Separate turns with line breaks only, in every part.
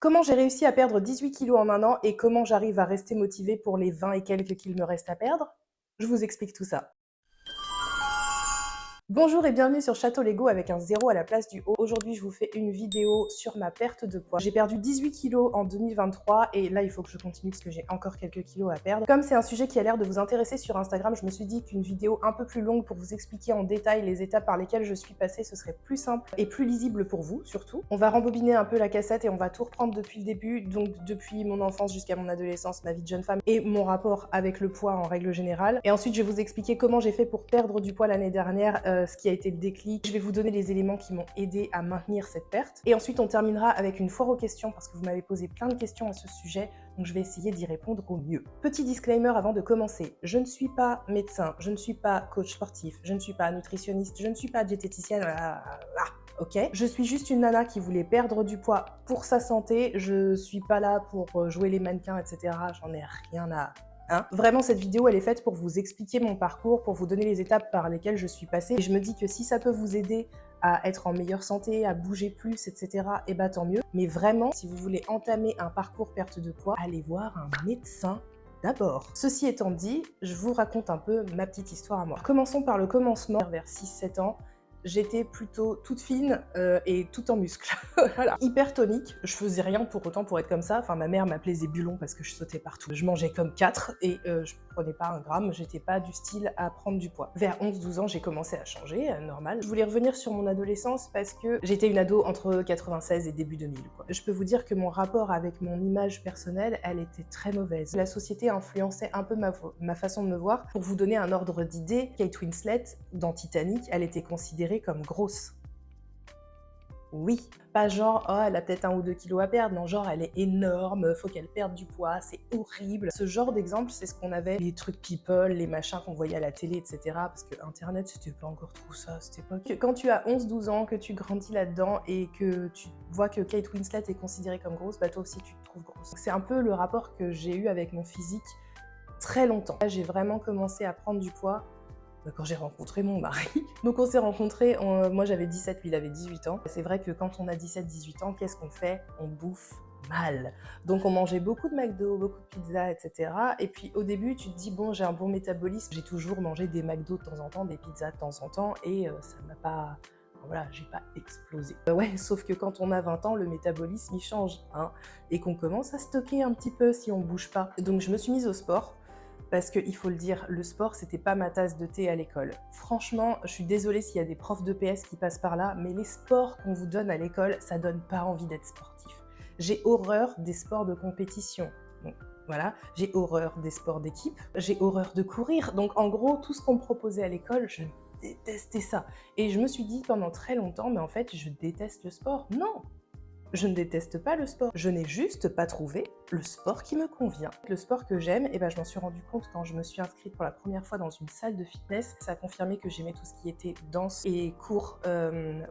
Comment j'ai réussi à perdre 18 kilos en un an et comment j'arrive à rester motivée pour les 20 et quelques qu'il me reste à perdre? Je vous explique tout ça. Bonjour et bienvenue sur Château Lego avec un 0 à la place du haut. Aujourd'hui, je vous fais une vidéo sur ma perte de poids. J'ai perdu 18 kilos en 2023 et là, il faut que je continue parce que j'ai encore quelques kilos à perdre. Comme c'est un sujet qui a l'air de vous intéresser sur Instagram, je me suis dit qu'une vidéo un peu plus longue pour vous expliquer en détail les étapes par lesquelles je suis passée, ce serait plus simple et plus lisible pour vous surtout. On va rembobiner un peu la cassette et on va tout reprendre depuis le début, donc depuis mon enfance jusqu'à mon adolescence, ma vie de jeune femme et mon rapport avec le poids en règle générale. Et ensuite, je vais vous expliquer comment j'ai fait pour perdre du poids l'année dernière, ce qui a été le déclic. Je vais vous donner les éléments qui m'ont aidé à maintenir cette perte. Et ensuite, on terminera avec une foire aux questions parce que vous m'avez posé plein de questions à ce sujet, donc je vais essayer d'y répondre au mieux. Petit disclaimer avant de commencer, je ne suis pas médecin, je ne suis pas coach sportif, je ne suis pas nutritionniste, je ne suis pas diététicienne, ok. Je suis juste une nana qui voulait perdre du poids pour sa santé, je suis pas là pour jouer les mannequins, etc. J'en ai rien à... Vraiment, cette vidéo, elle est faite pour vous expliquer mon parcours, pour vous donner les étapes par lesquelles je suis passée. Et je me dis que si ça peut vous aider à être en meilleure santé, à bouger plus, etc., et bah tant mieux. Mais vraiment, si vous voulez entamer un parcours perte de poids, allez voir un médecin d'abord. Ceci étant dit, je vous raconte un peu ma petite histoire à moi. Commençons par le commencement. Vers 6-7 ans, j'étais plutôt toute fine et toute en muscles. Voilà. Hyper tonique, je faisais rien pour autant pour être comme ça. Enfin, ma mère m'appelait Zébulon parce que je sautais partout. Je mangeais comme 4 et je prenais pas un gramme, j'étais pas du style à prendre du poids. Vers 11-12 ans, j'ai commencé à changer, normal. Je voulais revenir sur mon adolescence parce que j'étais une ado entre 96 et début 2000, quoi. Je peux vous dire que mon rapport avec mon image personnelle, elle était très mauvaise. La société influençait un peu ma façon de me voir. Pour vous donner un ordre d'idée, Kate Winslet, dans Titanic, elle était considérée comme grosse. Oui, pas genre, oh, elle a peut-être 1 ou 2 kilos à perdre, non, genre, elle est énorme, faut qu'elle perde du poids, c'est horrible. Ce genre d'exemple, c'est ce qu'on avait, les trucs people, les machins qu'on voyait à la télé, etc. Parce que Internet, c'était pas encore trop ça à cette époque. Quand tu as 11-12 ans, que tu grandis là-dedans et que tu vois que Kate Winslet est considérée comme grosse, bah toi aussi, tu te trouves grosse. C'est un peu le rapport que j'ai eu avec mon physique très longtemps. Là, j'ai vraiment commencé à prendre du poids quand j'ai rencontré mon mari. Donc on s'est rencontrés, moi j'avais 17, lui il avait 18 ans. C'est vrai que quand on a 17-18 ans, qu'est-ce qu'on fait? On bouffe mal. Donc on mangeait beaucoup de McDo, beaucoup de pizza, etc. Et puis au début, tu te dis, bon, j'ai un bon métabolisme. J'ai toujours mangé des McDo de temps en temps, des pizzas de temps en temps, et ça m'a pas... Voilà, j'ai pas explosé. Ouais, sauf que quand on a 20 ans, le métabolisme, il change, et qu'on commence à stocker un petit peu si on bouge pas. Donc je me suis mise au sport. Parce qu'il faut le dire, le sport, c'était pas ma tasse de thé à l'école. Franchement, je suis désolée s'il y a des profs de PS qui passent par là, mais les sports qu'on vous donne à l'école, ça donne pas envie d'être sportif. J'ai horreur des sports de compétition. Donc, voilà, j'ai horreur des sports d'équipe, j'ai horreur de courir. Donc en gros, tout ce qu'on me proposait à l'école, je détestais ça. Et je me suis dit pendant très longtemps, mais en fait, je déteste le sport. Non, je ne déteste pas le sport, je n'ai juste pas trouvé le sport qui me convient. Le sport que j'aime, et je m'en suis rendu compte quand je me suis inscrite pour la première fois dans une salle de fitness. Ça a confirmé que j'aimais tout ce qui était danse et cours.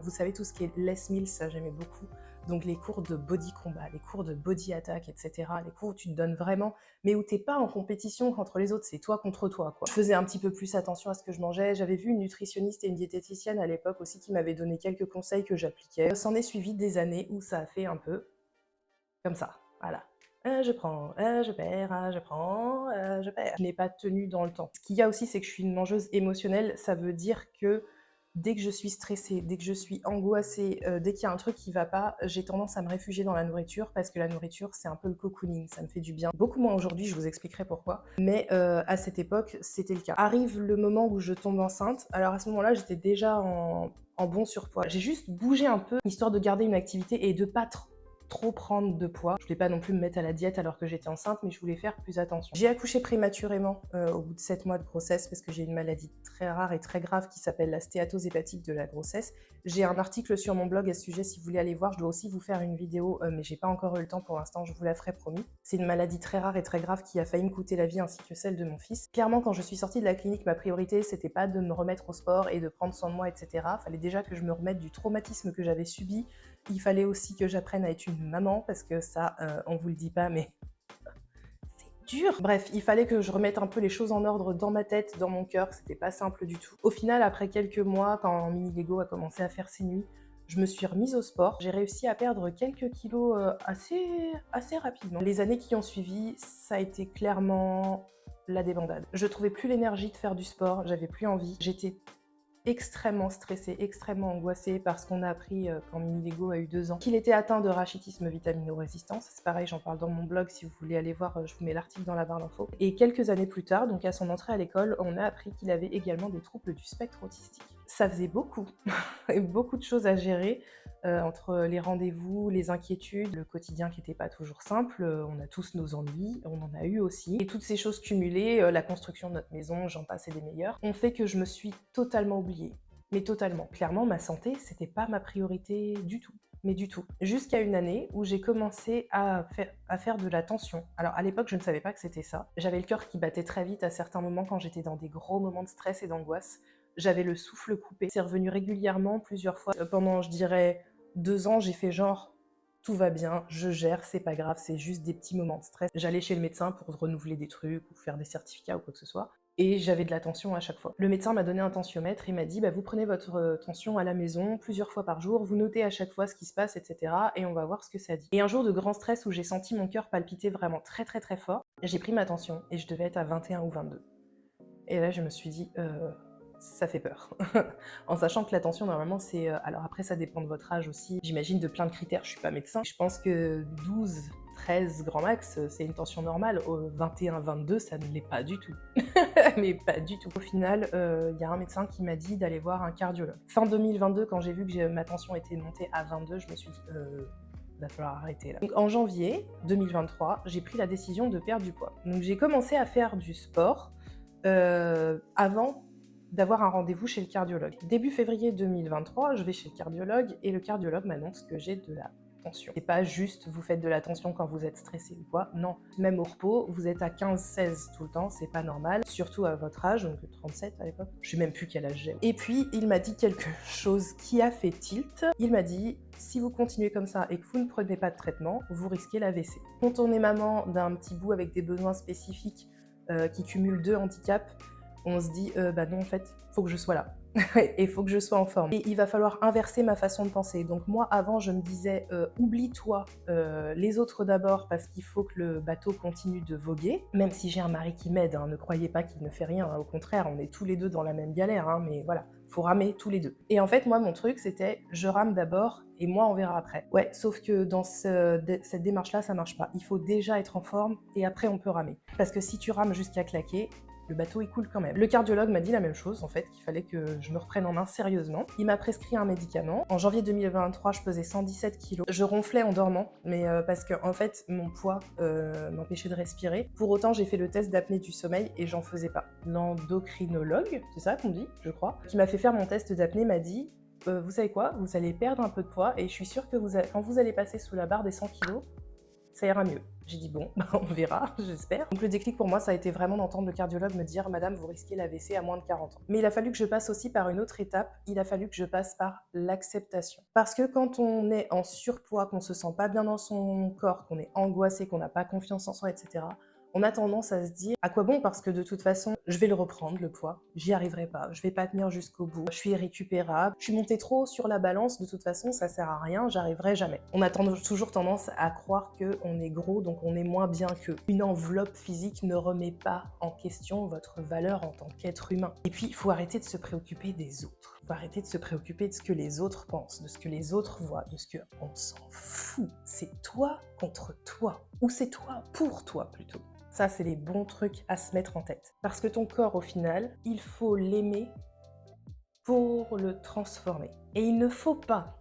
Vous savez, tout ce qui est Les Mills, ça j'aimais beaucoup. Donc les cours de body combat, les cours de body attack, etc. Les cours où tu te donnes vraiment, mais où t'es pas en compétition contre les autres, c'est toi contre toi, quoi. Je faisais un petit peu plus attention à ce que je mangeais. J'avais vu une nutritionniste et une diététicienne à l'époque aussi qui m'avaient donné quelques conseils que j'appliquais. S'en est suivi des années où ça a fait un peu comme ça, voilà. Je prends, je perds, je prends, je perds. Je n'ai pas tenu dans le temps. Ce qu'il y a aussi, c'est que je suis une mangeuse émotionnelle. Ça veut dire que dès que je suis stressée, dès que je suis angoissée, dès qu'il y a un truc qui va pas, j'ai tendance à me réfugier dans la nourriture parce que la nourriture, c'est un peu le cocooning, ça me fait du bien. Beaucoup moins aujourd'hui, je vous expliquerai pourquoi. Mais à cette époque, c'était le cas. Arrive le moment où je tombe enceinte. Alors à ce moment-là, j'étais déjà en bon surpoids. J'ai juste bougé un peu, histoire de garder une activité et de pas trop prendre de poids. Je voulais pas non plus me mettre à la diète alors que j'étais enceinte, mais je voulais faire plus attention. J'ai accouché prématurément au bout de 7 mois de grossesse parce que j'ai une maladie très rare et très grave qui s'appelle la stéatose hépatique de la grossesse. J'ai un article sur mon blog à ce sujet si vous voulez aller voir. Je dois aussi vous faire une vidéo, mais j'ai pas encore eu le temps pour l'instant, je vous la ferai promis. C'est une maladie très rare et très grave qui a failli me coûter la vie ainsi que celle de mon fils. Clairement, quand je suis sortie de la clinique, ma priorité, c'était pas de me remettre au sport et de prendre soin de moi, etc. Fallait déjà que je me remette du traumatisme que j'avais subi. Il fallait aussi que j'apprenne à être une maman, parce que ça, on vous le dit pas, mais c'est dur. Bref, il fallait que je remette un peu les choses en ordre dans ma tête, dans mon cœur, c'était pas simple du tout. Au final, après quelques mois, quand Mini Lego a commencé à faire ses nuits, je me suis remise au sport. J'ai réussi à perdre quelques kilos assez rapidement. Les années qui ont suivi, ça a été clairement la débandade. Je trouvais plus l'énergie de faire du sport, j'avais plus envie. J'étais extrêmement stressée, extrêmement angoissée parce qu'on a appris quand Mini Lego a eu 2 ans qu'il était atteint de rachitisme vitaminorésistance. C'est pareil, j'en parle dans mon blog, si vous voulez aller voir, je vous mets l'article dans la barre d'infos. Et quelques années plus tard, donc à son entrée à l'école, on a appris qu'il avait également des troubles du spectre autistique. Ça faisait beaucoup, et beaucoup de choses à gérer. Entre les rendez-vous, les inquiétudes, le quotidien qui n'était pas toujours simple, on a tous nos ennuis, on en a eu aussi. Et toutes ces choses cumulées, la construction de notre maison, j'en passe et des meilleurs, ont fait que je me suis totalement oubliée. Mais totalement. Clairement, ma santé, c'était pas ma priorité du tout. Mais du tout. Jusqu'à une année où j'ai commencé à faire de la tension. Alors à l'époque, je ne savais pas que c'était ça. J'avais le cœur qui battait très vite à certains moments quand j'étais dans des gros moments de stress et d'angoisse. J'avais le souffle coupé. C'est revenu régulièrement, plusieurs fois. Pendant, je dirais, 2 ans, j'ai fait genre tout va bien, je gère, c'est pas grave, c'est juste des petits moments de stress. J'allais chez le médecin pour renouveler des trucs ou faire des certificats ou quoi que ce soit. Et j'avais de la tension à chaque fois. Le médecin m'a donné un tensiomètre, il m'a dit vous prenez votre tension à la maison plusieurs fois par jour, vous notez à chaque fois ce qui se passe, etc. Et on va voir ce que ça dit. Et un jour de grand stress où j'ai senti mon cœur palpiter vraiment très très très fort, j'ai pris ma tension et je devais être à 21 ou 22. Et là je me suis dit ça fait peur. En sachant que la tension, normalement, c'est... alors après, ça dépend de votre âge aussi. J'imagine de plein de critères, je suis pas médecin. Je pense que 12, 13 grand max, c'est une tension normale. 21, 22, ça ne l'est pas du tout. Mais pas du tout. Au final, y a un médecin qui m'a dit d'aller voir un cardiologue. Fin 2022, quand j'ai vu que ma tension était montée à 22, je me suis dit... va falloir arrêter là. Donc, en janvier 2023, j'ai pris la décision de perdre du poids. Donc j'ai commencé à faire du sport avant d'avoir un rendez-vous chez le cardiologue. Début février 2023, je vais chez le cardiologue et le cardiologue m'annonce que j'ai de la tension. C'est pas juste vous faites de la tension quand vous êtes stressé ou quoi, non. Même au repos, vous êtes à 15-16 tout le temps, c'est pas normal, surtout à votre âge, donc 37 à l'époque. Je sais même plus quel âge j'ai. Et puis, il m'a dit quelque chose qui a fait tilt. Il m'a dit, si vous continuez comme ça et que vous ne prenez pas de traitement, vous risquez l'AVC. Quand on est maman d'un petit bout avec des besoins spécifiques qui cumule 2 handicaps, on se dit bah non, en fait, faut que je sois là. Et il faut que je sois en forme. Et il va falloir inverser ma façon de penser. Donc moi, avant, je me disais oublie-toi les autres d'abord parce qu'il faut que le bateau continue de voguer. Même si j'ai un mari qui m'aide, hein, ne croyez pas qu'il ne fait rien. Hein, au contraire, on est tous les deux dans la même galère. Hein, mais voilà, faut ramer tous les deux. Et en fait, moi, mon truc, c'était je rame d'abord et moi, on verra après. Ouais, sauf que dans cette démarche-là, ça marche pas. Il faut déjà être en forme et après, on peut ramer. Parce que si tu rames jusqu'à claquer, le bateau il coule quand même. Le cardiologue m'a dit la même chose en fait, qu'il fallait que je me reprenne en main sérieusement. Il m'a prescrit un médicament. En janvier 2023, je pesais 117 kilos. Je ronflais en dormant, mais parce que en fait, mon poids m'empêchait de respirer. Pour autant, j'ai fait le test d'apnée du sommeil et j'en faisais pas. L'endocrinologue, c'est ça qu'on dit, je crois, qui m'a fait faire mon test d'apnée m'a dit vous savez quoi, vous allez perdre un peu de poids et je suis sûre que quand vous allez passer sous la barre des 100 kilos, ça ira mieux. J'ai dit bon, on verra, j'espère. Donc le déclic pour moi, ça a été vraiment d'entendre le cardiologue me dire « Madame, vous risquez l'AVC à moins de 40 ans ». Mais il a fallu que je passe aussi par une autre étape, il a fallu que je passe par l'acceptation. Parce que quand on est en surpoids, qu'on se sent pas bien dans son corps, qu'on est angoissé, qu'on n'a pas confiance en soi, etc., on a tendance à se dire à quoi bon, parce que de toute façon, je vais le reprendre, le poids, j'y arriverai pas, je vais pas tenir jusqu'au bout, je suis irrécupérable, je suis montée trop sur la balance, de toute façon, ça sert à rien, j'arriverai jamais. On a toujours tendance à croire qu'on est gros, donc on est moins bien qu'eux. Une enveloppe physique ne remet pas en question votre valeur en tant qu'être humain. Et puis, il faut arrêter de se préoccuper des autres. Il faut arrêter de se préoccuper de ce que les autres pensent, de ce que les autres voient, de ce que on s'en fout. C'est toi contre toi, ou c'est toi pour toi plutôt. Ça, c'est les bons trucs à se mettre en tête. Parce que ton corps, au final, il faut l'aimer pour le transformer. Et il ne faut pas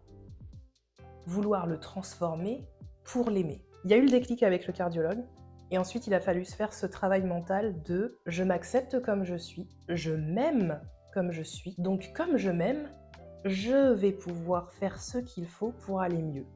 vouloir le transformer pour l'aimer. Il y a eu le déclic avec le cardiologue, et ensuite il a fallu se faire ce travail mental de « je m'accepte comme je suis, je m'aime comme je suis, donc comme je m'aime, je vais pouvoir faire ce qu'il faut pour aller mieux ».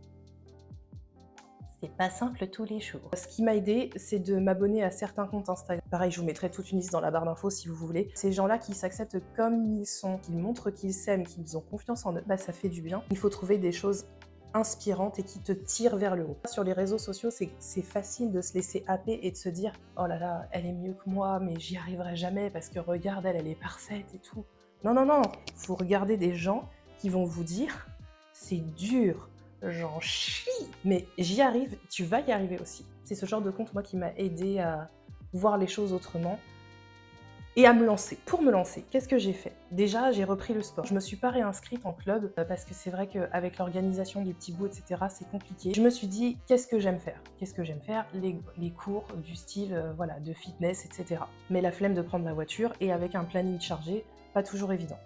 C'est pas simple tous les jours. Ce qui m'a aidé, c'est de m'abonner à certains comptes Instagram. Pareil, je vous mettrai toute une liste dans la barre d'infos si vous voulez. Ces gens-là qui s'acceptent comme ils sont, qui montrent qu'ils s'aiment, qu'ils ont confiance en eux, bah ça fait du bien. Il faut trouver des choses inspirantes et qui te tirent vers le haut. Sur les réseaux sociaux, c'est facile de se laisser happer et de se dire « Oh là là, elle est mieux que moi, mais j'y arriverai jamais parce que regarde, elle est parfaite et tout. » Non, non, non, faut regarder des gens qui vont vous dire c'est dur, j'en chie, mais j'y arrive, tu vas y arriver aussi. C'est ce genre de compte, moi, qui m'a aidé à voir les choses autrement et à me lancer. Pour me lancer, qu'est-ce que j'ai fait? Déjà, j'ai repris le sport. Je me suis pas réinscrite en club parce que c'est vrai qu'avec l'organisation du petit bout, etc., c'est compliqué. Je me suis dit, qu'est-ce que j'aime faire? Qu'est-ce que j'aime faire? Les cours du style voilà, de fitness, etc. Mais la flemme de prendre la voiture et avec un planning chargé, pas toujours évident.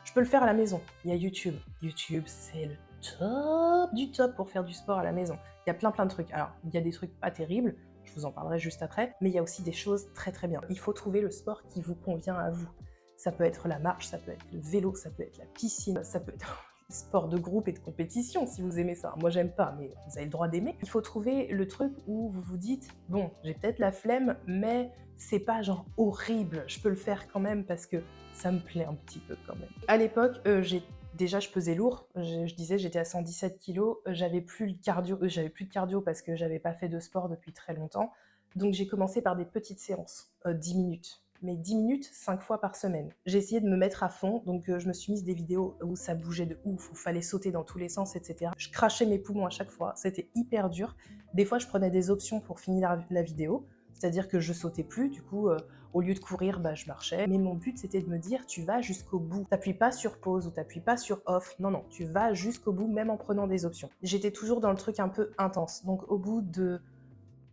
Je peux le faire à la maison. Il y a YouTube. YouTube, c'est le top du top pour faire du sport à la maison. Il y a plein de trucs. Alors, il y a des trucs pas terribles, je vous en parlerai juste après, mais il y a aussi des choses très bien. Il faut trouver le sport qui vous convient à vous. Ça peut être la marche, ça peut être le vélo, ça peut être la piscine, ça peut être le sport de groupe et de compétition si vous aimez ça. Moi, j'aime pas, mais vous avez le droit d'aimer. Il faut trouver le truc où vous vous dites, bon, j'ai peut-être la flemme, mais c'est pas genre horrible, je peux le faire quand même parce que ça me plaît un petit peu quand même. À l'époque, déjà je pesais lourd, je disais j'étais à 117 kilos, j'avais plus de cardio parce que j'avais pas fait de sport depuis très longtemps. Donc j'ai commencé par des petites séances, 10 minutes. Mais 10 minutes, 5 fois par semaine. J'ai essayé de me mettre à fond, donc je me suis mise des vidéos où ça bougeait de ouf, où il fallait sauter dans tous les sens, etc. Je crachais mes poumons à chaque fois, c'était hyper dur. Des fois, je prenais des options pour finir la vidéo, c'est-à-dire que je sautais plus, du coup, au lieu de courir, bah, je marchais. Mais mon but, c'était de me dire, tu vas jusqu'au bout. T'appuies pas sur pause ou t'appuies pas sur off. Non, non, tu vas jusqu'au bout, même en prenant des options. J'étais toujours dans le truc un peu intense. Donc, au bout de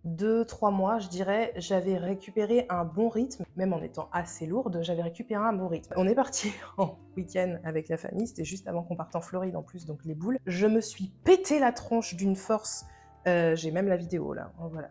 2-3 mois, je dirais, j'avais récupéré un bon rythme, même en étant assez lourde, j'avais récupéré un bon rythme. On est parti en week-end avec la famille, c'était juste avant qu'on parte en Floride en plus, donc les boules. Je me suis pété la tronche d'une force, j'ai même la vidéo là, voilà.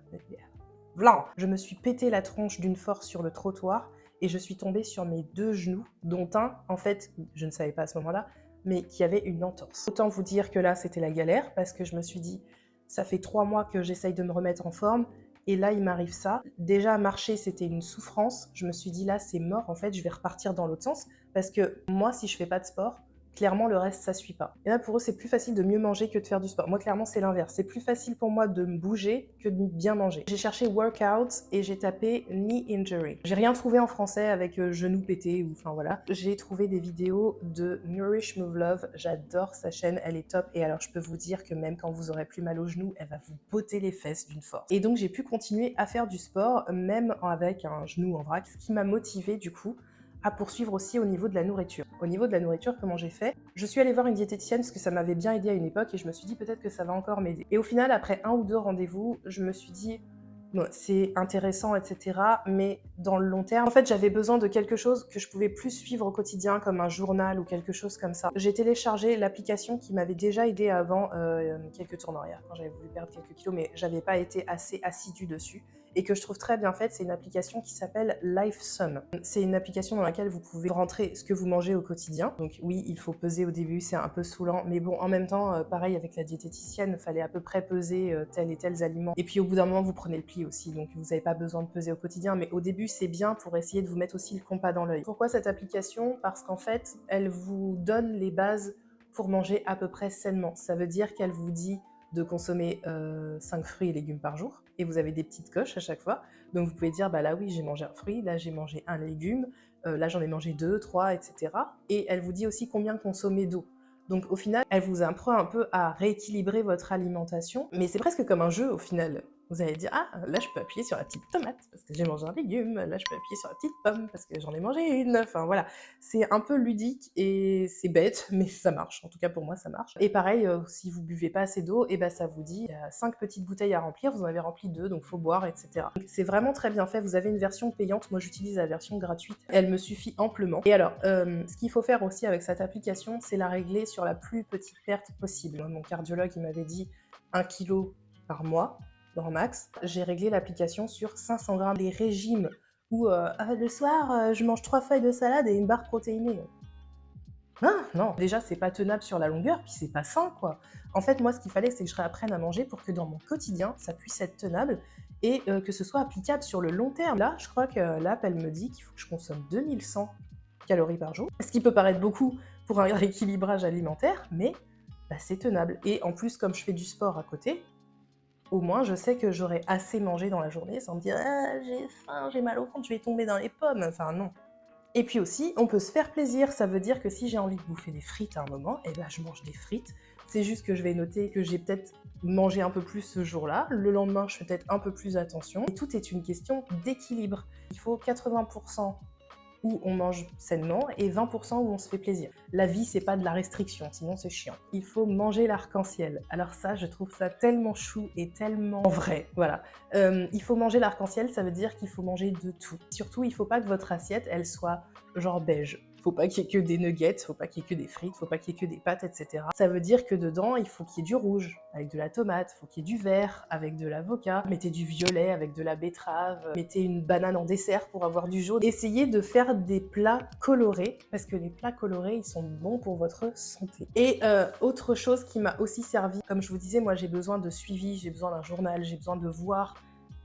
Blanc. Je me suis pété la tronche d'une force sur le trottoir et je suis tombée sur mes 2 genoux, dont un, en fait, je ne savais pas à ce moment-là, mais qui avait une entorse. Autant vous dire que là, c'était la galère parce que je me suis dit, ça fait 3 mois que j'essaye de me remettre en forme et là, il m'arrive ça. Déjà, marcher, c'était une souffrance. Je me suis dit, là, c'est mort, en fait, je vais repartir dans l'autre sens parce que moi, si je fais pas de sport, clairement, le reste, ça suit pas. Et là, pour eux, c'est plus facile de mieux manger que de faire du sport. Moi, clairement, c'est l'inverse. C'est plus facile pour moi de me bouger que de bien manger. J'ai cherché workout et j'ai tapé knee injury. J'ai rien trouvé en français avec genou pété ou enfin voilà. J'ai trouvé des vidéos de Nourish Move Love. J'adore sa chaîne, elle est top. Et alors, je peux vous dire que même quand vous aurez plus mal au genou, elle va vous botter les fesses d'une force. Et donc, j'ai pu continuer à faire du sport, même avec un genou en vrac, ce qui m'a motivée du coup à poursuivre aussi au niveau de la nourriture. Au niveau de la nourriture, comment j'ai fait? Je suis allée voir une diététicienne parce que ça m'avait bien aidé à une époque et je me suis dit peut-être que ça va encore m'aider. Et au final, après 1 ou 2 rendez-vous, je me suis dit bon, c'est intéressant, etc. Mais dans le long terme, en fait, j'avais besoin de quelque chose que je pouvais plus suivre au quotidien, comme un journal ou quelque chose comme ça. J'ai téléchargé l'application qui m'avait déjà aidé avant quelques tours en arrière, quand j'avais voulu perdre quelques kilos, mais j'avais pas été assez assidue dessus et que je trouve très bien faite. C'est une application qui s'appelle LifeSum. C'est une application dans laquelle vous pouvez rentrer ce que vous mangez au quotidien. Donc oui, il faut peser au début, c'est un peu saoulant, mais bon, en même temps, pareil avec la diététicienne, il fallait à peu près peser tels et tels aliments. Et puis au bout d'un moment, vous prenez le pli aussi, donc vous n'avez pas besoin de peser au quotidien, mais au début, c'est bien pour essayer de vous mettre aussi le compas dans l'œil. Pourquoi cette application? Parce qu'en fait, elle vous donne les bases pour manger à peu près sainement. Ça veut dire qu'elle vous dit de consommer 5 fruits et légumes par jour, et vous avez des petites coches à chaque fois. Donc vous pouvez dire, bah là oui, j'ai mangé un fruit, là j'ai mangé un légume, là j'en ai mangé 2, 3, etc. Et elle vous dit aussi combien consommer d'eau. Donc au final, elle vous apprend un peu à rééquilibrer votre alimentation, mais c'est presque comme un jeu au final. Vous allez dire, ah, là je peux appuyer sur la petite tomate parce que j'ai mangé un légume, là je peux appuyer sur la petite pomme parce que j'en ai mangé une, enfin voilà. C'est un peu ludique et c'est bête, mais ça marche, en tout cas pour moi ça marche. Et pareil, si vous buvez pas assez d'eau, et ben ça vous dit, il y a 5 petites bouteilles à remplir, vous en avez rempli 2, donc faut boire, etc. Donc, c'est vraiment très bien fait, vous avez une version payante, moi j'utilise la version gratuite, elle me suffit amplement. Et alors, ce qu'il faut faire aussi avec cette application, c'est la régler sur la plus petite perte possible. Mon cardiologue, il m'avait dit 1 kilo par mois, grand max. J'ai réglé l'application sur 500 grammes. Les régimes où le soir, je mange 3 feuilles de salade et une barre protéinée. Ah, non, déjà c'est pas tenable sur la longueur, puis c'est pas sain quoi. En fait, moi ce qu'il fallait c'est que je réapprenne à manger pour que dans mon quotidien ça puisse être tenable et que ce soit applicable sur le long terme. Là, je crois que l'app elle me dit qu'il faut que je consomme 2100 calories par jour, ce qui peut paraître beaucoup pour un rééquilibrage alimentaire, mais bah, c'est tenable. Et en plus, comme je fais du sport à côté, au moins je sais que j'aurai assez mangé dans la journée sans me dire ah, j'ai faim, j'ai mal au ventre, je vais tomber dans les pommes. Enfin non. Et puis aussi, on peut se faire plaisir. Ça veut dire que si j'ai envie de bouffer des frites à un moment, eh ben, je mange des frites. C'est juste que je vais noter que j'ai peut-être mangé un peu plus ce jour-là. Le lendemain, je fais peut-être un peu plus attention. Et tout est une question d'équilibre. Il faut 80% où on mange sainement et 20% où on se fait plaisir. La vie, c'est pas de la restriction, sinon c'est chiant. Il faut manger l'arc-en-ciel. Alors ça, je trouve ça tellement chou et tellement vrai. Voilà. Il faut manger l'arc-en-ciel, ça veut dire qu'il faut manger de tout. Surtout, il faut pas que votre assiette, elle soit genre beige. Faut pas qu'il y ait que des nuggets, faut pas qu'il y ait que des frites, faut pas qu'il y ait que des pâtes, etc. Ça veut dire que dedans, il faut qu'il y ait du rouge avec de la tomate, faut qu'il y ait du vert avec de l'avocat, mettez du violet avec de la betterave, mettez une banane en dessert pour avoir du jaune. Essayez de faire des plats colorés, parce que les plats colorés, ils sont bons pour votre santé. Et autre chose qui m'a aussi servi, comme je vous disais, moi j'ai besoin de suivi, j'ai besoin d'un journal, j'ai besoin de voir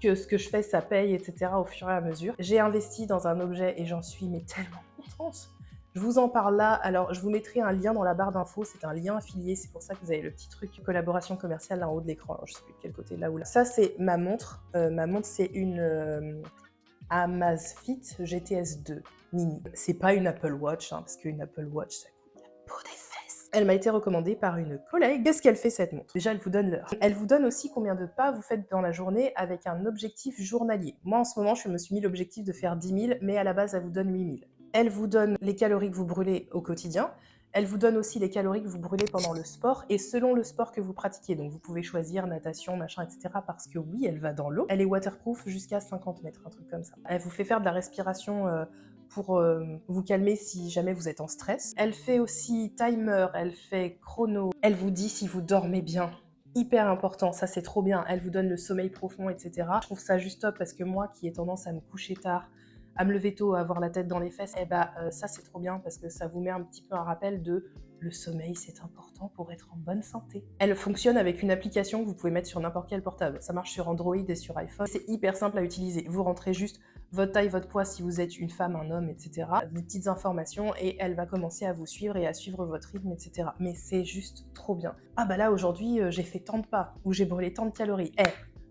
que ce que je fais, ça paye, etc. au fur et à mesure. J'ai investi dans un objet et j'en suis mais tellement contente. Je vous en parle là, alors je vous mettrai un lien dans la barre d'infos, c'est un lien affilié, c'est pour ça que vous avez le petit truc collaboration commerciale là en haut de l'écran, alors je sais plus de quel côté, là ou là. Ça c'est ma montre, c'est une Amazfit GTS 2 mini. C'est pas une Apple Watch, hein, parce qu'une Apple Watch ça coûte la peau des fesses. Elle m'a été recommandée par une collègue. Qu'est-ce qu'elle fait cette montre? Déjà elle vous donne l'heure. Elle vous donne aussi combien de pas vous faites dans la journée avec un objectif journalier. Moi en ce moment je me suis mis l'objectif de faire 10 000, mais à la base elle vous donne 8 000. Elle vous donne les calories que vous brûlez au quotidien. Elle vous donne aussi les calories que vous brûlez pendant le sport et selon le sport que vous pratiquez. Donc vous pouvez choisir natation, machin, etc. Parce que oui, elle va dans l'eau. Elle est waterproof jusqu'à 50 mètres, un truc comme ça. Elle vous fait faire de la respiration pour vous calmer si jamais vous êtes en stress. Elle fait aussi timer, elle fait chrono. Elle vous dit si vous dormez bien. Hyper important, ça c'est trop bien. Elle vous donne le sommeil profond, etc. Je trouve ça juste top parce que moi qui ai tendance à me coucher tard, à me lever tôt, à avoir la tête dans les fesses, et bah ça c'est trop bien parce que ça vous met un petit peu un rappel de le sommeil c'est important pour être en bonne santé. Elle fonctionne avec une application que vous pouvez mettre sur n'importe quel portable. Ça marche sur Android et sur iPhone. C'est hyper simple à utiliser. Vous rentrez juste votre taille, votre poids, si vous êtes une femme, un homme, etc. Des petites informations et elle va commencer à vous suivre et à suivre votre rythme, etc. Mais c'est juste trop bien. Ah bah là aujourd'hui j'ai fait tant de pas ou j'ai brûlé tant de calories.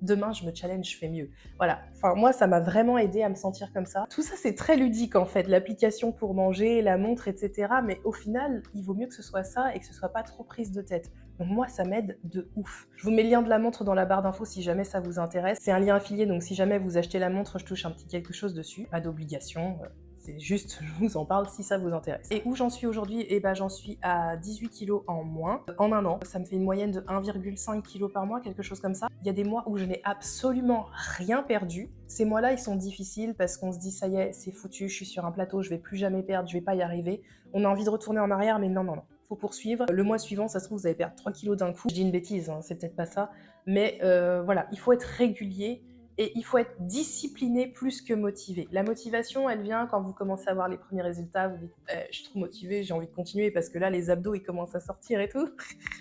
Demain, je me challenge, je fais mieux. Voilà. Enfin, moi, ça m'a vraiment aidé à me sentir comme ça. Tout ça, c'est très ludique, en fait. L'application pour manger, la montre, etc. Mais au final, il vaut mieux que ce soit ça et que ce soit pas trop prise de tête. Donc moi, ça m'aide de ouf. Je vous mets le lien de la montre dans la barre d'infos si jamais ça vous intéresse. C'est un lien affilié, donc si jamais vous achetez la montre, je touche un petit quelque chose dessus. Pas d'obligation. C'est juste, je vous en parle si ça vous intéresse. Et où j'en suis aujourd'hui? Eh ben, j'en suis à 18 kilos en moins en un an. Ça me fait une moyenne de 1,5 kg par mois, quelque chose comme ça. Il y a des mois où je n'ai absolument rien perdu. Ces mois-là, ils sont difficiles parce qu'on se dit, ça y est, c'est foutu, je suis sur un plateau, je vais plus jamais perdre, je vais pas y arriver. On a envie de retourner en arrière, mais non, non, non. Faut poursuivre. Le mois suivant, ça se trouve, vous allez perdre 3 kilos d'un coup. Je dis une bêtise, hein, c'est peut-être pas ça. Mais voilà, il faut être régulier. Et il faut être discipliné plus que motivé. La motivation, elle vient quand vous commencez à voir les premiers résultats, vous dites je suis trop motivée, j'ai envie de continuer parce que là, les abdos, ils commencent à sortir et tout.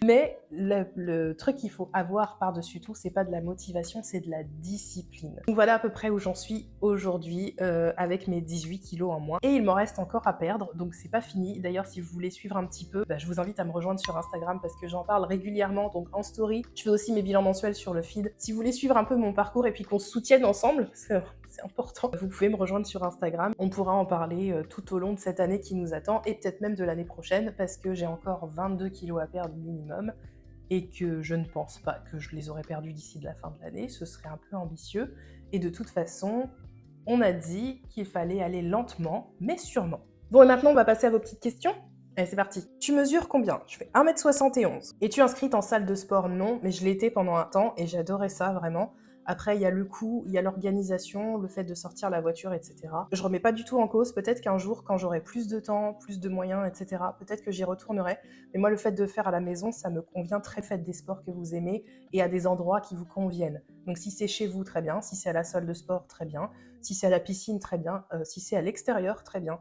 Mais le truc qu'il faut avoir par-dessus tout, c'est pas de la motivation, c'est de la discipline. Donc voilà à peu près où j'en suis aujourd'hui avec mes 18 kilos en moins. Et il m'en reste encore à perdre, donc c'est pas fini. D'ailleurs, si vous voulez suivre un petit peu, je vous invite à me rejoindre sur Instagram parce que j'en parle régulièrement, donc en story. Je fais aussi mes bilans mensuels sur le feed. Si vous voulez suivre un peu mon parcours et puis qu'on se soutienne ensemble, parce que c'est important, vous pouvez me rejoindre sur Instagram. On pourra en parler tout au long de cette année qui nous attend et peut-être même de l'année prochaine parce que j'ai encore 22 kilos à perdre minimum et que je ne pense pas que je les aurais perdus d'ici la fin de l'année. Ce serait un peu ambitieux. Et de toute façon, on a dit qu'il fallait aller lentement, mais sûrement. Bon, et maintenant, on va passer à vos petites questions. Allez, c'est parti. Tu mesures combien? Je fais 1m71. Es-tu inscrite en salle de sport? Non, mais je l'étais pendant un temps et j'adorais ça vraiment. Après, il y a le coût, il y a l'organisation, le fait de sortir la voiture, etc. Je remets pas du tout en cause. Peut-être qu'un jour, quand j'aurai plus de temps, plus de moyens, etc., peut-être que j'y retournerai. Mais moi, le fait de faire à la maison, ça me convient très. Faites des sports que vous aimez et à des endroits qui vous conviennent. Donc, si c'est chez vous, très bien. Si c'est à la salle de sport, très bien. Si c'est à la piscine, très bien. Si c'est à l'extérieur, très bien.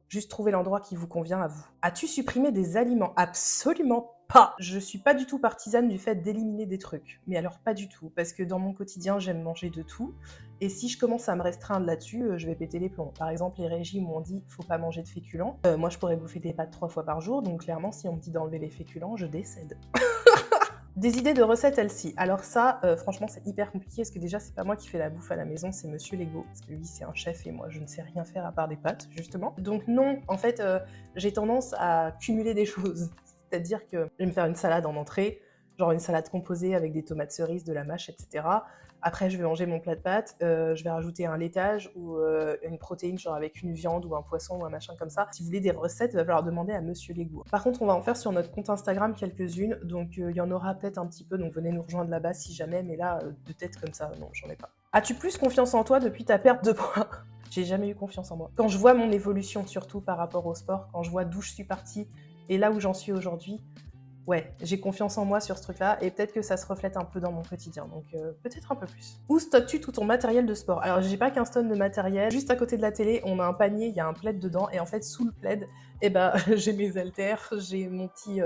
Juste trouver l'endroit qui vous convient à vous. As-tu supprimé des aliments? Absolument pas. Je suis pas du tout partisane du fait d'éliminer des trucs. Mais alors pas du tout. Parce que dans mon quotidien, j'aime manger de tout. Et si je commence à me restreindre là-dessus, je vais péter les plombs. Par exemple, les régimes où on dit faut pas manger de féculents. Moi, je pourrais bouffer des pâtes 3 fois par jour. Donc clairement, si on me dit d'enlever les féculents, je décède. Des idées de recettes, Elsie. Alors ça, franchement, c'est hyper compliqué parce que déjà, c'est pas moi qui fais la bouffe à la maison, c'est monsieur Lego. Parce que lui, c'est un chef et moi, je ne sais rien faire à part des pâtes, justement. Donc non, en fait, j'ai tendance à cumuler des choses. C'est-à-dire que je vais me faire une salade en entrée, genre une salade composée avec des tomates cerises, de la mâche, etc. Après, je vais manger mon plat de pâtes, je vais rajouter un laitage ou une protéine, genre avec une viande ou un poisson ou un machin comme ça. Si vous voulez des recettes, il va falloir demander à monsieur Lego. Par contre, on va en faire sur notre compte Instagram quelques-unes, donc il y en aura peut-être un petit peu, donc venez nous rejoindre là-bas si jamais, mais là, de tête comme ça, non, j'en ai pas. As-tu plus confiance en toi depuis ta perte de poids? J'ai jamais eu confiance en moi. Quand je vois mon évolution, surtout par rapport au sport, quand je vois d'où je suis partie et là où j'en suis aujourd'hui, ouais, j'ai confiance en moi sur ce truc-là et peut-être que ça se reflète un peu dans mon quotidien, donc peut-être un peu plus. Où stockes-tu tout ton matériel de sport? Alors j'ai pas 15 tonnes de matériel, juste à côté de la télé, on a un panier, il y a un plaid dedans et en fait sous le plaid, eh ben, j'ai mes haltères, j'ai mon petit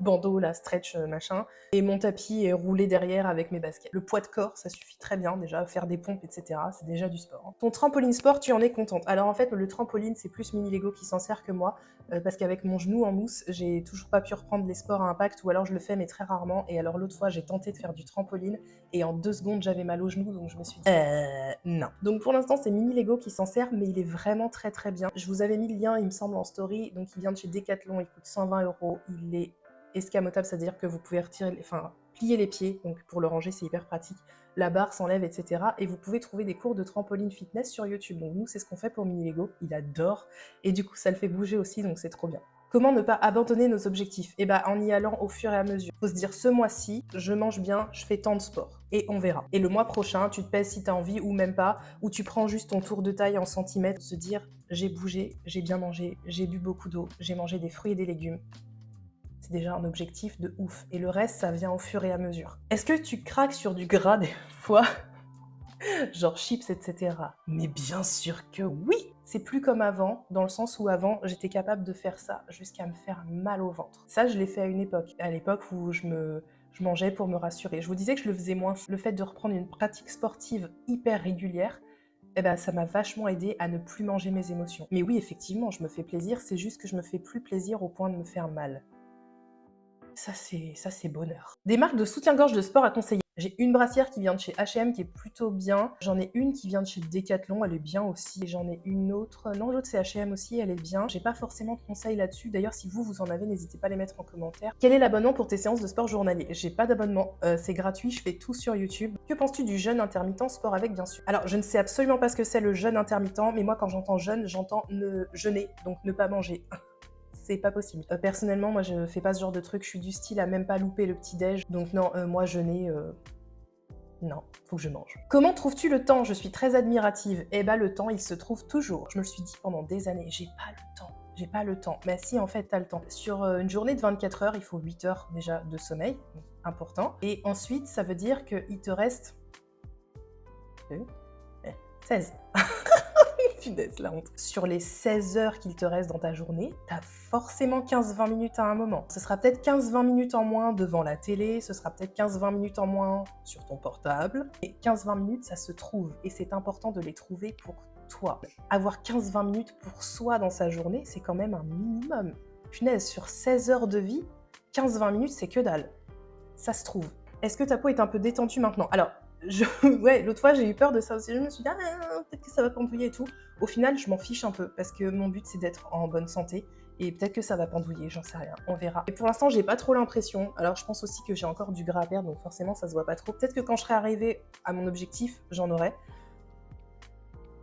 bandeau, là, stretch, machin, et mon tapis est roulé derrière avec mes baskets. Le poids de corps, ça suffit très bien déjà, faire des pompes, etc. C'est déjà du sport. Ton trampoline sport, tu en es contente? Alors en fait, le trampoline, c'est plus Mini Lego qui s'en sert que moi, parce qu'avec mon genou en mousse, j'ai toujours pas pu reprendre les sports à impact, ou alors je le fais mais très rarement, et alors l'autre fois, j'ai tenté de faire du trampoline, et en 2 secondes, j'avais mal au genou, donc je me suis dit non. Donc pour l'instant, c'est Mini Lego qui s'en sert, mais il est vraiment très très bien. Je vous avais mis le lien, il me semble, en story, donc il vient de chez Decathlon, il coûte 120 €, il est escamotable, c'est-à-dire que vous pouvez retirer, enfin, plier les pieds, donc pour le ranger, c'est hyper pratique. La barre s'enlève, etc. Et vous pouvez trouver des cours de trampoline fitness sur YouTube. Donc nous, c'est ce qu'on fait pour Mini Lego, il adore, et du coup, ça le fait bouger aussi, donc c'est trop bien. Comment ne pas abandonner nos objectifs? Eh ben, en y allant au fur et à mesure. Faut se dire, ce mois-ci, je mange bien, je fais tant de sport. Et on verra. Et le mois prochain, tu te pèses si tu as envie ou même pas, ou tu prends juste ton tour de taille en centimètres, se dire, j'ai bougé, j'ai bien mangé, j'ai bu beaucoup d'eau, j'ai mangé des fruits et des légumes. C'est déjà un objectif de ouf. Et le reste, ça vient au fur et à mesure. Est-ce que tu craques sur du gras des fois? Genre chips, etc. Mais bien sûr que oui! C'est plus comme avant, dans le sens où avant, j'étais capable de faire ça jusqu'à me faire mal au ventre. Ça, je l'ai fait à l'époque où je mangeais pour me rassurer. Je vous disais que je le faisais moins. Le fait de reprendre une pratique sportive hyper régulière, eh ben, ça m'a vachement aidé à ne plus manger mes émotions. Mais oui, effectivement, je me fais plaisir, c'est juste que je me fais plus plaisir au point de me faire mal. Ça, c'est bonheur. Des marques de soutien-gorge de sport à conseiller. J'ai une brassière qui vient de chez H&M qui est plutôt bien. J'en ai une qui vient de chez Decathlon, elle est bien aussi. Et j'en ai une autre, non, l'autre c'est H&M aussi, elle est bien. J'ai pas forcément de conseils là-dessus. D'ailleurs, si vous en avez, n'hésitez pas à les mettre en commentaire. Quel est l'abonnement pour tes séances de sport journalier? J'ai pas d'abonnement, c'est gratuit, je fais tout sur YouTube. Que penses-tu du jeûne intermittent, sport avec bien sûr? Alors, je ne sais absolument pas ce que c'est le jeûne intermittent, mais moi quand j'entends jeûne, j'entends ne jeûner, donc ne pas manger. C'est pas possible. Personnellement, moi, je fais pas ce genre de truc. Je suis du style à même pas louper le petit-déj. Donc non, moi, jeûner, non, faut que je mange. Comment trouves-tu le temps? Je suis très admirative. Eh ben, le temps, il se trouve toujours. Je me le suis dit pendant des années, j'ai pas le temps. J'ai pas le temps. Mais si, en fait, t'as le temps. Sur une journée de 24 heures, il faut 8 heures déjà de sommeil, donc important. Et ensuite, ça veut dire qu'il te reste 16. Punaise, la honte. Sur les 16 heures qu'il te reste dans ta journée, t'as forcément 15-20 minutes à un moment. Ce sera peut-être 15-20 minutes en moins devant la télé, ce sera peut-être 15-20 minutes en moins sur ton portable. Et 15-20 minutes, ça se trouve. Et c'est important de les trouver pour toi. Avoir 15-20 minutes pour soi dans sa journée, c'est quand même un minimum. Punaise, sur 16 heures de vie, 15-20 minutes, c'est que dalle. Ça se trouve. Est-ce que ta peau est un peu détendue maintenant? Alors, ouais, l'autre fois, j'ai eu peur de ça aussi. Je me suis dit, ah, peut-être que ça va pendouiller et tout. Au final, je m'en fiche un peu parce que mon but, c'est d'être en bonne santé. Et peut-être que ça va pendouiller, j'en sais rien, on verra. Et pour l'instant, j'ai pas trop l'impression. Alors, je pense aussi que j'ai encore du gras à perdre, donc forcément, ça se voit pas trop. Peut-être que quand je serai arrivée à mon objectif, j'en aurai.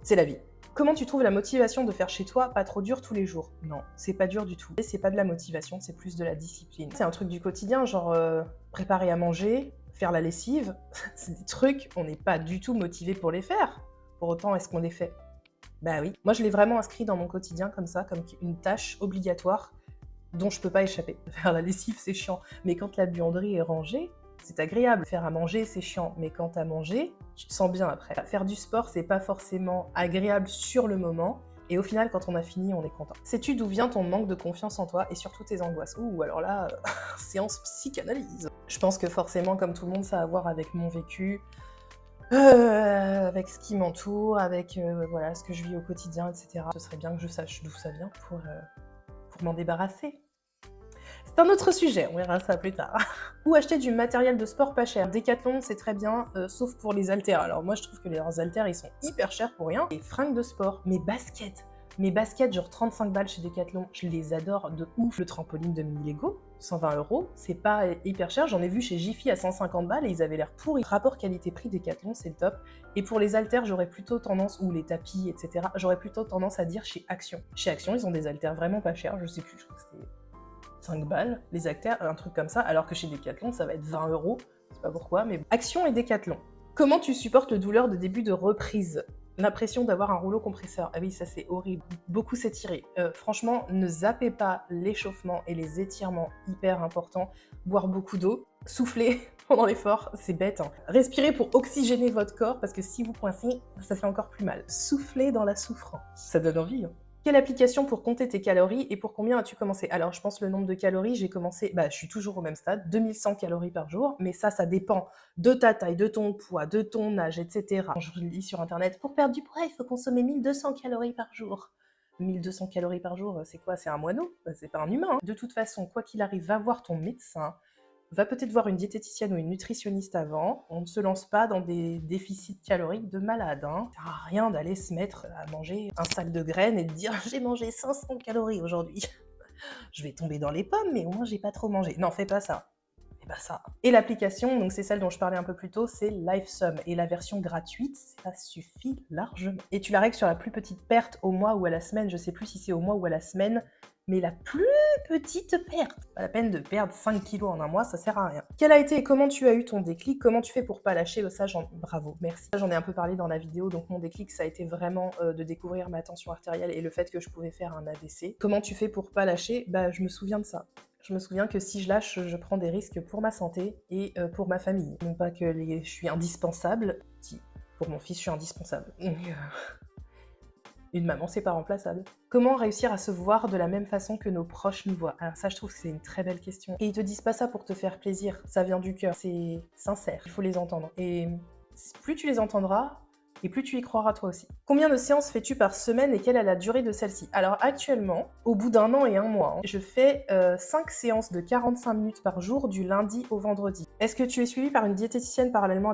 C'est la vie. Comment tu trouves la motivation de faire chez toi pas trop dur tous les jours? Non, c'est pas dur du tout. C'est pas de la motivation, c'est plus de la discipline. C'est un truc du quotidien, genre préparer à manger, faire la lessive. C'est des trucs, on n'est pas du tout motivé pour les faire. Pour autant, est-ce qu'on les fait? Bah oui. Moi, je l'ai vraiment inscrit dans mon quotidien comme ça, comme une tâche obligatoire dont je peux pas échapper. Faire la lessive, c'est chiant. Mais quand la buanderie est rangée, c'est agréable. Faire à manger, c'est chiant. Mais quand t'as mangé, tu te sens bien après. Faire du sport, c'est pas forcément agréable sur le moment. Et au final, quand on a fini, on est content. Sais-tu d'où vient ton manque de confiance en toi et surtout tes angoisses? Ouh, alors là, séance psychanalyse. Je pense que forcément, comme tout le monde, ça a à voir avec mon vécu, avec ce qui m'entoure, avec voilà, ce que je vis au quotidien, etc. Ce serait bien que je sache d'où ça vient pour m'en débarrasser. C'est un autre sujet, on verra ça plus tard. Ou acheter du matériel de sport pas cher. Decathlon, c'est très bien, sauf pour les haltères. Alors moi, je trouve que les haltères, ils sont hyper chers pour rien. Les fringues de sport, mes baskets, genre 35 balles chez Decathlon, je les adore de ouf. Le trampoline de mini Lego, 120 €, c'est pas hyper cher. J'en ai vu chez Jiffy à 150 balles et ils avaient l'air pourris. Rapport qualité-prix Decathlon, c'est le top. Et pour les haltères, j'aurais plutôt tendance, ou les tapis, etc., j'aurais plutôt tendance à dire chez Action. Chez Action, ils ont des haltères vraiment pas chers, je sais plus, je crois que c'était 5 balles, les haltères, un truc comme ça, alors que chez Decathlon, ça va être 20 €, je sais pas pourquoi, mais bon. Action et Decathlon. Comment tu supportes le douleur de début de reprise? L'impression d'avoir un rouleau compresseur. Ah oui, ça c'est horrible. Beaucoup s'étirer. Franchement, ne zappez pas l'échauffement et les étirements hyper importants. Boire beaucoup d'eau. Souffler pendant l'effort, c'est bête. Hein. Respirez pour oxygéner votre corps parce que si vous coincez, ça fait encore plus mal. Souffler dans la souffrance. Ça donne envie. Hein. Quelle application pour compter tes calories et pour combien as-tu commencé? Alors, je pense le nombre de calories, j'ai commencé, je suis toujours au même stade, 2100 calories par jour, mais ça dépend de ta taille, de ton poids, de ton âge, etc. Quand je lis sur Internet, pour perdre du poids, il faut consommer 1200 calories par jour. 1200 calories par jour, c'est quoi? C'est un moineau? C'est pas un humain. Hein. De toute façon, quoi qu'il arrive, va voir ton médecin, va peut-être voir une diététicienne ou une nutritionniste avant. On ne se lance pas dans des déficits caloriques de malade. Hein. Ça sert à rien d'aller se mettre à manger un sac de graines et de dire « j'ai mangé 500 calories aujourd'hui ». Je vais tomber dans les pommes, mais au moins j'ai pas trop mangé. Non, fais pas ça. Fais pas ça. Et l'application, donc c'est celle dont je parlais un peu plus tôt, c'est LiveSum. Et la version gratuite, ça suffit largement. Et tu la règles sur la plus petite perte au mois ou à la semaine. Je sais plus si c'est au mois ou à la semaine. Mais la plus petite perte. Pas la peine de perdre 5 kilos en un mois, ça sert à rien. Quel a été et comment tu as eu ton déclic? Comment tu fais pour pas lâcher? Ça, bravo, merci. J'en ai un peu parlé dans la vidéo, donc mon déclic, ça a été vraiment de découvrir ma tension artérielle et le fait que je pouvais faire un AVC. Comment tu fais pour pas lâcher? Je me souviens de ça. Je me souviens que si je lâche, je prends des risques pour ma santé et pour ma famille. Non pas que je suis indispensable. Si, pour mon fils, je suis indispensable. Une maman, c'est pas remplaçable. Comment réussir à se voir de la même façon que nos proches nous voient? Alors ça, je trouve que c'est une très belle question. Et ils te disent pas ça pour te faire plaisir, ça vient du cœur, c'est sincère, il faut les entendre. Et plus tu les entendras, et plus tu y croiras toi aussi. Combien de séances fais-tu par semaine et quelle est la durée de celle-ci? Alors actuellement, au bout d'un an et un mois, je fais 5 séances de 45 minutes par jour du lundi au vendredi. Est-ce que tu es suivi par une diététicienne parallèlement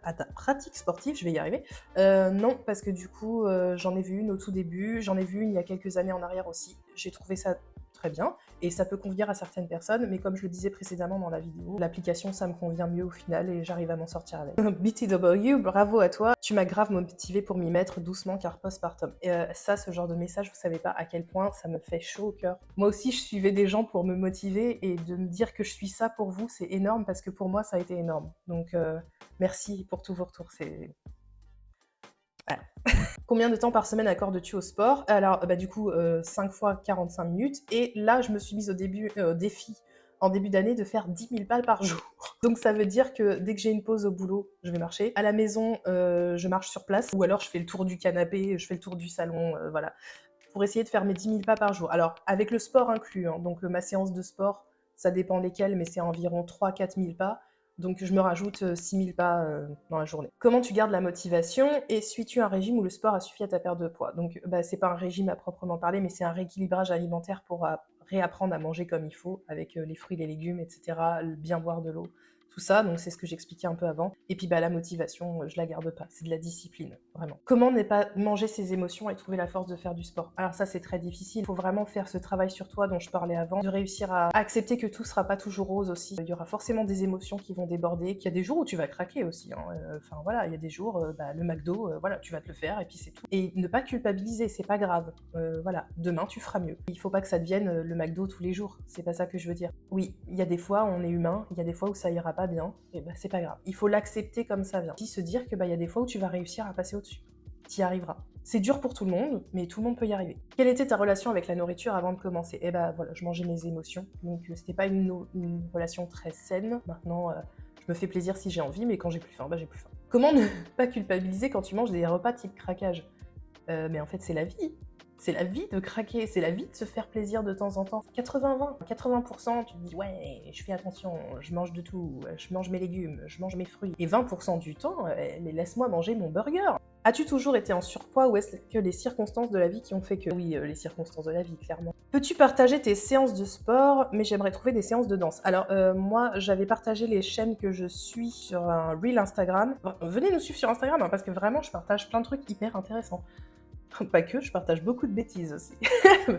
à ta pratique sportive? Je vais y arriver. Non, parce que du coup, j'en ai vu une au tout début, j'en ai vu une il y a quelques années en arrière aussi. J'ai trouvé ça très bien et ça peut convenir à certaines personnes, mais comme je le disais précédemment dans la vidéo, l'application ça me convient mieux au final et j'arrive à m'en sortir avec. BTW, bravo à toi, tu m'as grave motivé pour m'y mettre doucement car postpartum. Et ça, ce genre de message, vous savez pas à quel point ça me fait chaud au cœur. Moi aussi, je suivais des gens pour me motiver et de me dire que je suis ça pour vous, c'est énorme parce que pour moi, ça a été énorme. Donc merci pour tous vos retours, c'est... Ouais. Combien de temps par semaine accordes-tu au sport? Alors, du coup, 5 fois 45 minutes. Et là, je me suis mise au défi, en début d'année, de faire 10 000 pas par jour. Donc ça veut dire que dès que j'ai une pause au boulot, je vais marcher. À la maison, je marche sur place. Ou alors, je fais le tour du canapé, je fais le tour du salon, voilà. Pour essayer de faire mes 10 000 pas par jour. Alors, avec le sport inclus. Hein, donc, ma séance de sport, ça dépend lesquelles, mais c'est environ 3-4 000 pas. Donc je me rajoute 6 000 pas dans la journée. Comment tu gardes la motivation et suis-tu un régime où le sport a suffi à ta perte de poids? Donc c'est pas un régime à proprement parler, mais c'est un rééquilibrage alimentaire pour réapprendre à manger comme il faut, avec les fruits, les légumes, etc., bien boire de l'eau, tout ça. Donc c'est ce que j'expliquais un peu avant. Et puis la motivation, je la garde pas, c'est de la discipline, vraiment. Comment ne pas manger ses émotions et trouver la force de faire du sport? Alors ça c'est très difficile, il faut vraiment faire ce travail sur toi dont je parlais avant, de réussir à accepter que tout sera pas toujours rose aussi. Il y aura forcément des émotions qui vont déborder, qu'il y a des jours où tu vas craquer aussi. Hein. Enfin voilà, il y a des jours, le McDo, voilà, tu vas te le faire et puis c'est tout. Et ne pas culpabiliser, c'est pas grave. Voilà, demain tu feras mieux. Il faut pas que ça devienne le McDo tous les jours, c'est pas ça que je veux dire. Oui, il y a des fois on est humain, il y a des fois où ça ira pas bien, et c'est pas grave. Il faut l'accepter comme ça vient. Puis se dire que il y a des fois où tu vas réussir à passer au-dessus. Tu y arriveras. C'est dur pour tout le monde, mais tout le monde peut y arriver. Quelle était ta relation avec la nourriture avant de commencer? Voilà, je mangeais mes émotions, donc c'était pas une relation très saine. Maintenant, je me fais plaisir si j'ai envie, mais quand j'ai plus faim, j'ai plus faim. Comment ne pas culpabiliser quand tu manges des repas type craquage? Mais en fait, c'est la vie. C'est la vie de craquer, c'est la vie de se faire plaisir de temps en temps. 80-20, 80%, tu te dis ouais, je fais attention, je mange de tout, je mange mes légumes, je mange mes fruits. Et 20% du temps, laisse-moi manger mon burger. As-tu toujours été en surpoids ou est-ce que les circonstances de la vie qui ont fait que... Oui, les circonstances de la vie, clairement. Peux-tu partager tes séances de sport? Mais j'aimerais trouver des séances de danse. Alors, moi, j'avais partagé les chaînes que je suis sur un Reel Instagram. Venez nous suivre sur Instagram, hein, parce que vraiment, je partage plein de trucs hyper intéressants. Pas que, je partage beaucoup de bêtises aussi.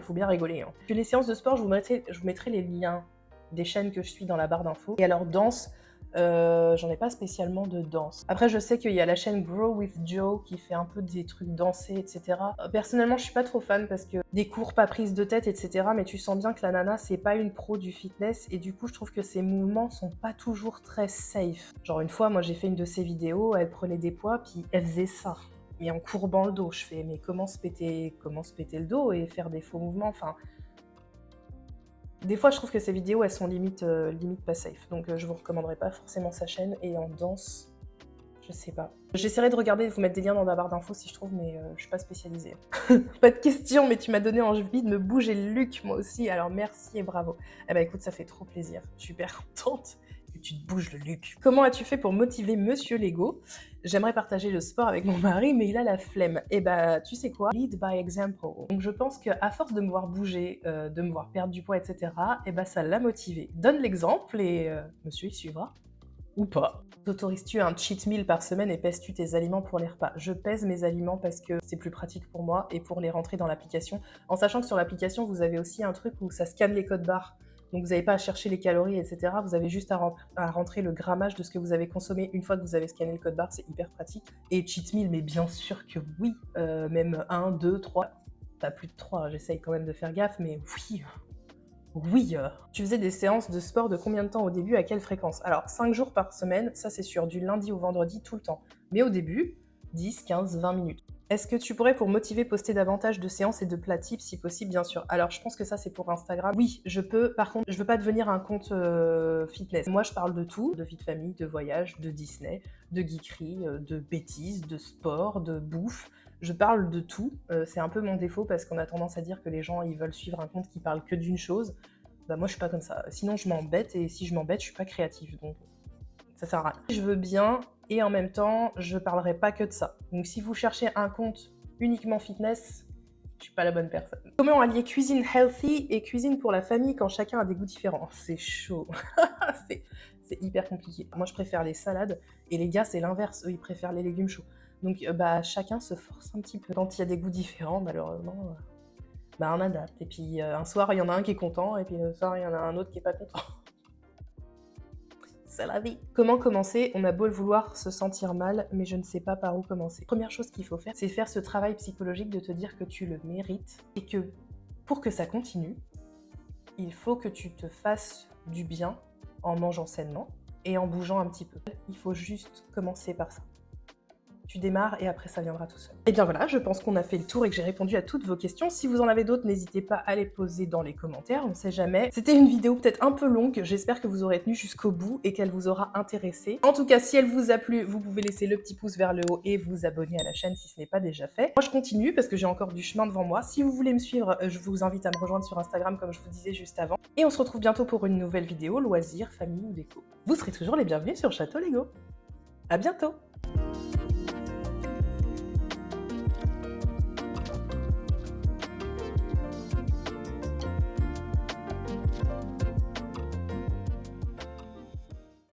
Faut bien rigoler. Hein. Que les séances de sport, je vous mettrai les liens des chaînes que je suis dans la barre d'infos. Et alors, danse, j'en ai pas spécialement de danse. Après, je sais qu'il y a la chaîne Grow with Joe qui fait un peu des trucs dansés, etc. Personnellement, je suis pas trop fan parce que des cours pas prises de tête, etc. Mais tu sens bien que la nana, c'est pas une pro du fitness et du coup, je trouve que ses mouvements sont pas toujours très safe. Genre, une fois, moi, j'ai fait une de ses vidéos, elle prenait des poids, puis elle faisait ça. Mais en courbant le dos, je fais, mais comment se péter le dos et faire des faux mouvements, enfin... Des fois, je trouve que ces vidéos, elles sont limite pas safe. Donc, je vous recommanderais pas forcément sa chaîne. Et en danse, je sais pas. J'essaierai de regarder, de vous mettre des liens dans la barre d'infos si je trouve, mais je suis pas spécialisée. Pas de question, mais tu m'as donné envie de me bouger le luc, moi aussi. Alors, merci et bravo. Eh ben, écoute, ça fait trop plaisir. Je suis super contente que tu te bouges le luc. Comment as-tu fait pour motiver Monsieur Lego? J'aimerais partager le sport avec mon mari, mais il a la flemme. Et bah, tu sais quoi? Lead by example. Donc je pense qu'à force de me voir bouger, de me voir perdre du poids, etc., et bah ça l'a motivé. Donne l'exemple et monsieur il suivra. Ou pas. T'autorises-tu un cheat meal par semaine et pèses-tu tes aliments pour les repas? Je pèse mes aliments parce que c'est plus pratique pour moi et pour les rentrer dans l'application. En sachant que sur l'application, vous avez aussi un truc où ça scanne les codes barres. Donc vous n'avez pas à chercher les calories, etc. Vous avez juste à rentrer le grammage de ce que vous avez consommé une fois que vous avez scanné le code barre, c'est hyper pratique. Et cheat meal, mais bien sûr que oui, même 1, 2, 3, pas plus de 3, j'essaye quand même de faire gaffe, mais oui, oui. Tu faisais des séances de sport de combien de temps au début, à quelle fréquence? Alors 5 jours par semaine, ça c'est sûr, du lundi au vendredi tout le temps. Mais au début, 10, 15, 20 minutes. Est-ce que tu pourrais, pour motiver, poster davantage de séances et de plats types, si possible, bien sûr? Alors, je pense que ça, c'est pour Instagram. Oui, je peux. Par contre, je veux pas devenir un compte fitness. Moi, je parle de tout, de vie de famille, de voyage, de Disney, de geekerie, de bêtises, de sport, de bouffe. Je parle de tout. C'est un peu mon défaut parce qu'on a tendance à dire que les gens, ils veulent suivre un compte qui parle que d'une chose. Bah, moi, je suis pas comme ça. Sinon, je m'embête et si je m'embête, je suis pas créative. Donc, ça sert à rien. Je veux bien, et en même temps, je parlerai pas que de ça. Donc si vous cherchez un compte uniquement fitness, je suis pas la bonne personne. Comment allier cuisine healthy et cuisine pour la famille quand chacun a des goûts différents? C'est chaud. c'est hyper compliqué. Moi, je préfère les salades, et les gars, c'est l'inverse. Eux, ils préfèrent les légumes chauds. Donc, bah, chacun se force un petit peu. Quand il y a des goûts différents, malheureusement, bah, on adapte. Et puis, un soir, il y en a un qui est content, et puis un soir, il y en a un autre qui est pas content. C'est la vie. Comment commencer? On a beau le vouloir se sentir mal, mais je ne sais pas par où commencer. Première chose qu'il faut faire, c'est faire ce travail psychologique de te dire que tu le mérites et que pour que ça continue, il faut que tu te fasses du bien en mangeant sainement et en bougeant un petit peu. Il faut juste commencer par ça. Tu démarres et après ça viendra tout seul. Et bien voilà, je pense qu'on a fait le tour et que j'ai répondu à toutes vos questions. Si vous en avez d'autres, n'hésitez pas à les poser dans les commentaires, on ne sait jamais. C'était une vidéo peut-être un peu longue, j'espère que vous aurez tenu jusqu'au bout et qu'elle vous aura intéressé. En tout cas, si elle vous a plu, vous pouvez laisser le petit pouce vers le haut et vous abonner à la chaîne si ce n'est pas déjà fait. Moi je continue parce que j'ai encore du chemin devant moi. Si vous voulez me suivre, je vous invite à me rejoindre sur Instagram comme je vous disais juste avant. Et on se retrouve bientôt pour une nouvelle vidéo, loisirs, famille ou déco. Vous serez toujours les bienvenus sur Château Lego. À bientôt!